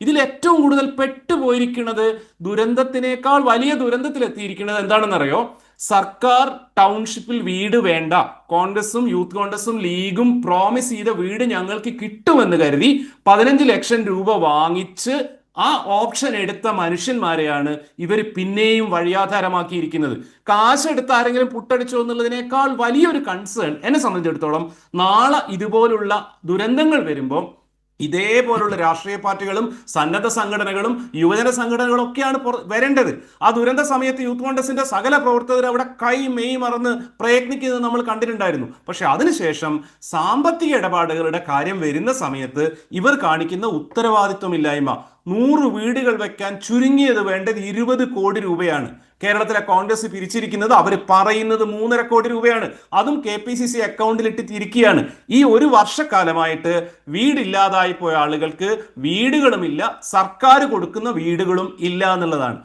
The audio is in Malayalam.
ഇതിൽ ഏറ്റവും കൂടുതൽ പെട്ടുപോയിരിക്കുന്നത്, ദുരന്തത്തിനേക്കാൾ വലിയ ദുരന്തത്തിലെത്തിയിരിക്കുന്നത് എന്താണെന്നറിയോ? സർക്കാർ ടൗൺഷിപ്പിൽ വീട് വേണ്ട, കോൺഗ്രസും യൂത്ത് കോൺഗ്രസും ലീഗും പ്രോമിസ് ചെയ്ത വീട് ഞങ്ങൾക്ക് കിട്ടുമെന്ന് കരുതി 15 ലക്ഷം രൂപ വാങ്ങിച്ച് ആ ഓപ്ഷൻ എടുത്ത മനുഷ്യന്മാരെയാണ് ഇവർ പിന്നെയും വഴിയാധാരമാക്കിയിരിക്കുന്നത്. കാശെടുത്ത് ആരെങ്കിലും പുട്ടടിച്ചോ എന്നുള്ളതിനേക്കാൾ വലിയൊരു കൺസേൺ എന്നെ സംബന്ധിച്ചിടത്തോളം, നാളെ ഇതുപോലുള്ള ദുരന്തങ്ങൾ വരുമ്പോൾ ഇതേപോലുള്ള രാഷ്ട്രീയ പാർട്ടികളും സന്നദ്ധ സംഘടനകളും യുവജന സംഘടനകളും ഒക്കെയാണ് വരേണ്ടത്. ആ ദുരന്ത സമയത്ത് യൂത്ത് കോൺഗ്രസിന്റെ സകല പ്രവർത്തകർ അവിടെ കൈ മെയ് മറന്ന് പ്രയത്നിക്കുന്നത് നമ്മൾ കണ്ടിട്ടുണ്ടായിരുന്നു. പക്ഷെ അതിനുശേഷം സാമ്പത്തിക ഇടപാടുകളുടെ കാര്യം വരുന്ന സമയത്ത് ഇവർ കാണിക്കുന്ന ഉത്തരവാദിത്വമില്ലായ്മ. 100 വീടുകൾ വെക്കാൻ ചുരുങ്ങിയത് വേണ്ടത് 20 കോടി രൂപയാണ്. കേരളത്തിലെ കോൺഗ്രസ് പിരിച്ചിരിക്കുന്നത് അവർ പറയുന്നത് 3.5 കോടി രൂപയാണ്. അതും KPCC അക്കൗണ്ടിലിട്ട് തിരിക്കുകയാണ്. ഈ ഒരു വർഷക്കാലമായിട്ട് വീടില്ലാതായി പോയ ആളുകൾക്ക് വീടുകളുമില്ല, സർക്കാർ കൊടുക്കുന്ന വീടുകളും ഇല്ല എന്നുള്ളതാണ്.